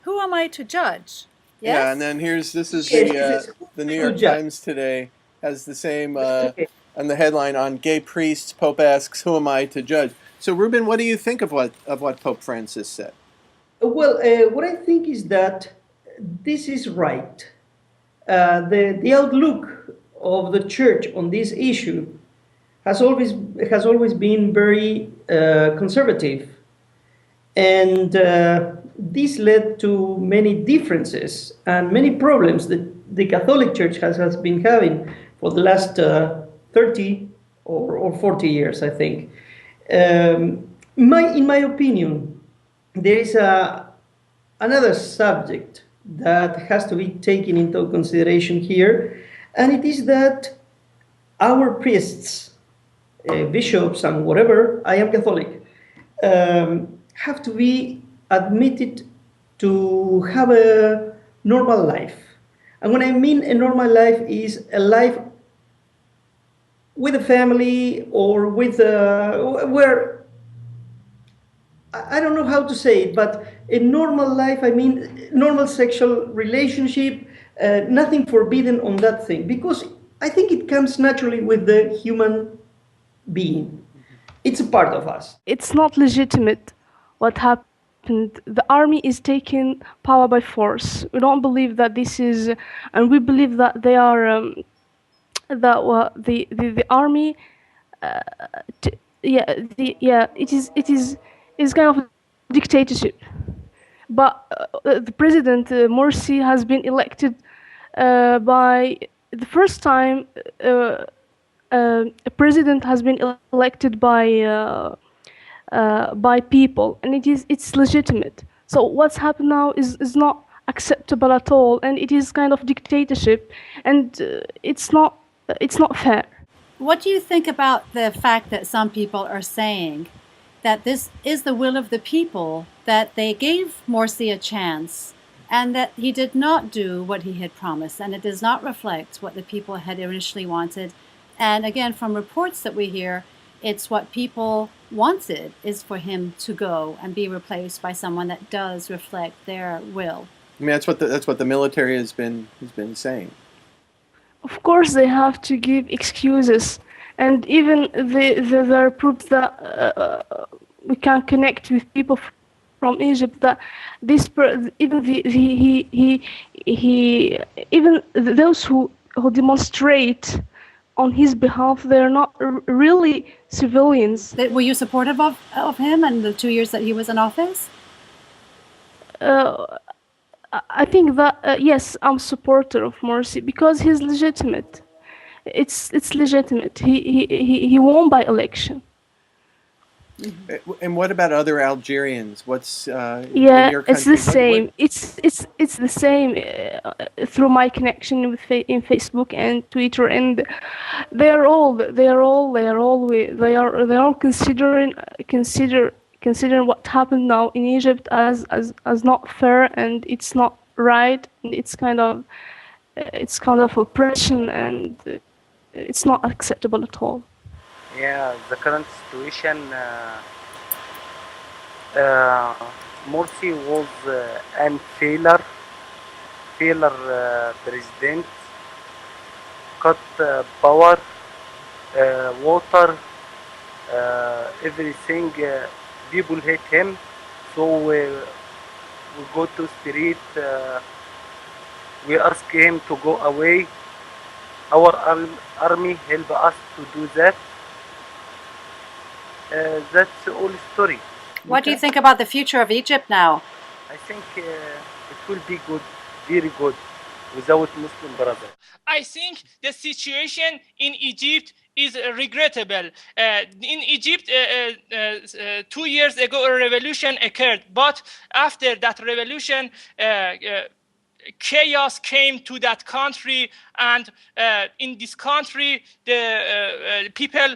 Who am I to judge? Yes? Yeah, and then this is Yes, the New who York judge? Times today has the same Okay. on the headline on gay priests. Pope asks, "Who am I to judge?" So, Ruben, what do you think of what Pope Francis said? Well, what I think is that this is right. The outlook of the church on this issue has always has always been very conservative, and this led to many differences and many problems that the Catholic Church has been having for the last 30 or 40 years, I think. In my opinion, there is another subject that has to be taken into consideration here, and it is that our priests, bishops, and whatever, I am Catholic, have to be admitted to have a normal life. And when I mean a normal life, is a life with a family or with where I don't know how to say it, but a normal life, I mean, normal sexual relationship, nothing forbidden on that thing, because I think it comes naturally with the human being. It's a part of us. It's not legitimate what happened. The army is taking power by force. We don't believe that this is, and we believe that they are, the army, it is kind of dictatorship. But the president Morsi has been elected by the first time. A president has been elected by people, and it's legitimate. So what's happened now is not acceptable at all, and it is kind of dictatorship, and it's not fair. What do you think about the fact that some people are saying that this is the will of the people, that they gave Morsi a chance, and that he did not do what he had promised, and it does not reflect what the people had initially wanted? And again, from reports that we hear, it's what people wanted is for him to go and be replaced by someone that does reflect their will. I mean, that's what the military has been saying. Of course, they have to give excuses, and even there are proofs that we can connect with people from Egypt that even those who demonstrate on his behalf, they're not really civilians. Were you supportive of him and the 2 years that he was in office? I think that yes, I'm supporter of Morsi because he's legitimate. It's legitimate. He won by election. And what about other Algerians? What's in your country? It's the same. It's the same through my connection with in Facebook and Twitter, and they are all considering what happened now in Egypt as not fair, and it's not right, and it's kind of oppression, and it's not acceptable at all. Yeah, the current situation, Morsi was an failure president, cut power, water, everything. People hate him, so we go to street. We ask him to go away. Our army help us to do that. That's the whole story. What do you think about the future of Egypt now? I think it will be good, very good, without Muslim brother. I think the situation in Egypt is regrettable. In Egypt, 2 years ago, a revolution occurred, but after that revolution, chaos came to that country, and in this country, the people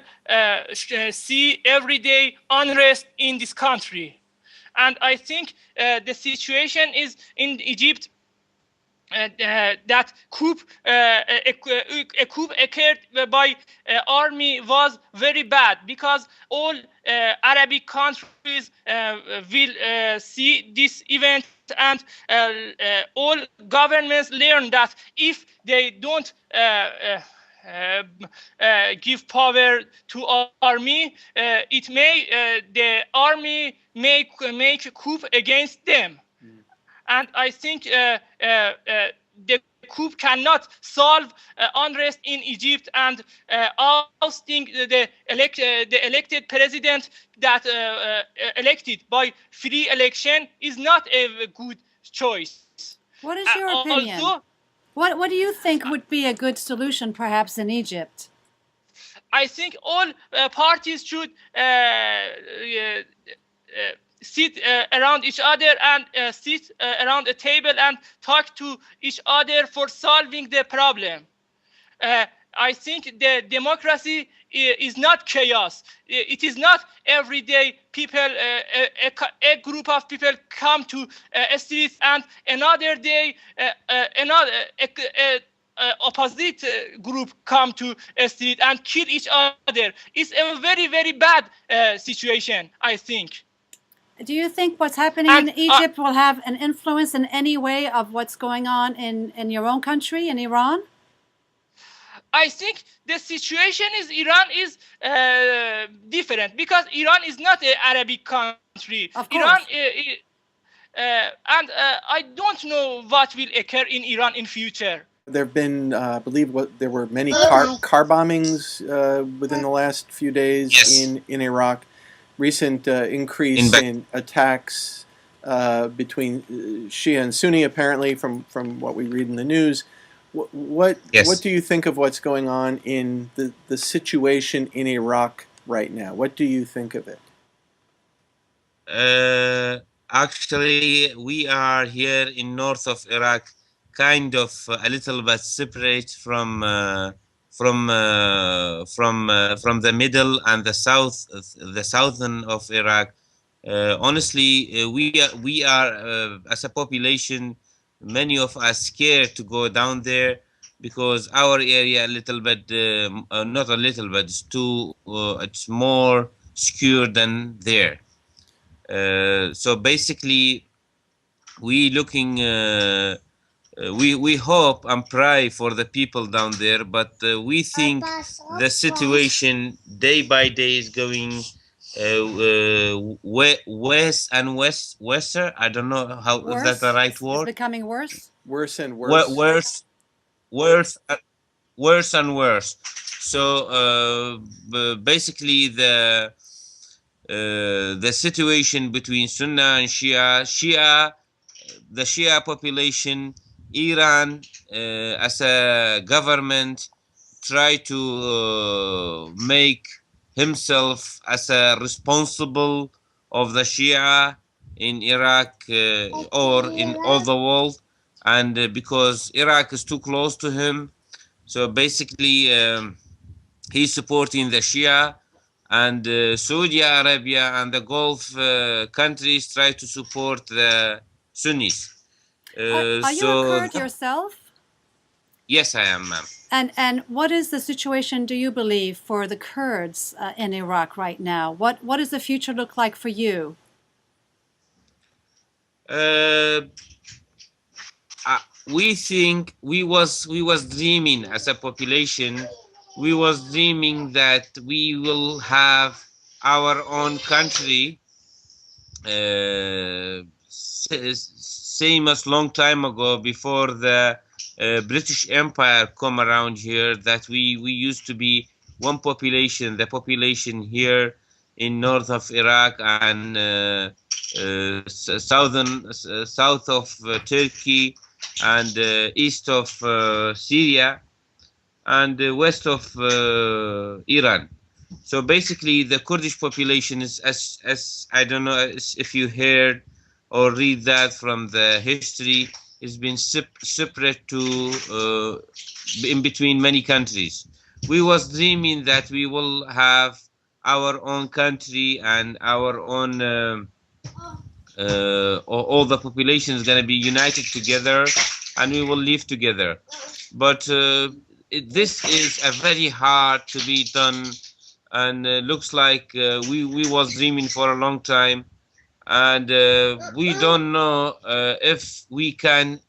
see every day unrest in this country. And I think the situation is in Egypt that a coup occurred by army was very bad, because all Arabic countries will see this event and all governments learn that if they don't give power to army, it may the army make coup against them. And I think the coup cannot solve unrest in Egypt, and ousting the elected president that elected by free election is not a good choice. What is your opinion? Also, What do you think would be a good solution, perhaps, in Egypt? I think all parties should sit around each other and sit around a table and talk to each other for solving the problem. I think the democracy is not chaos. It is not every day people, a group of people come to a street, and another day another opposite group come to a street and kill each other. It's a very, very bad situation, I think. Do you think what's happening in Egypt will have an influence in any way of what's going on in your own country, in Iran? I think the situation is Iran is different, because Iran is not an Arabic country. Of course. Iran, and I don't know what will occur in Iran in future. There have been, I believe, there were many car bombings within the last few days in Iraq. Recent increase in attacks between Shia and Sunni, apparently, from what we read in the news. What do you think of what's going on in the situation in Iraq right now? What do you think of it? Actually, we are here in north of Iraq, kind of a little bit separate from the middle and the south, the southern of Iraq. Honestly, we are as a population, many of us scared to go down there, because our area a little bit, not a little bit, it's more secure than there. So basically, we looking. We hope and pray for the people down there, but we think the situation day by day is going west and wester. I don't know how is that the right word. It's becoming worse. Worse and worse. Worse and worse. So basically, the situation between Sunnah and Shia, the Shia population. Iran, as a government, try to make himself as a responsible of the Shia in Iraq or in all the world, and because Iraq is too close to him, so basically he's supporting the Shia, and Saudi Arabia and the Gulf countries try to support the Sunnis. Are you a Kurd yourself? Yes, I am, ma'am. And what is the situation, do you believe, for the Kurds in Iraq right now? What does the future look like for you? We think we was dreaming as a population. We was dreaming that we will have our own country. Same as long time ago, before the British Empire come around here, that we used to be one population, the population here in north of Iraq and south of Turkey and east of Syria and west of Iran. So basically, the Kurdish population is as I don't know if you heard or read that from the history, it's been separate to in between many countries. We was dreaming that we will have our own country and our own all the population is going to be united together and we will live together. But this is a very hard to be done, and looks like we was dreaming for a long time. and we don't know if we can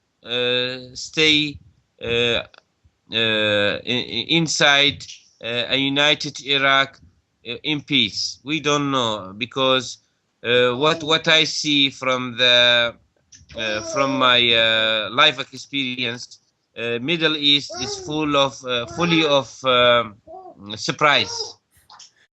stay inside a united Iraq in peace. We don't know, because what I see from my life experience, Middle East is fully of surprise.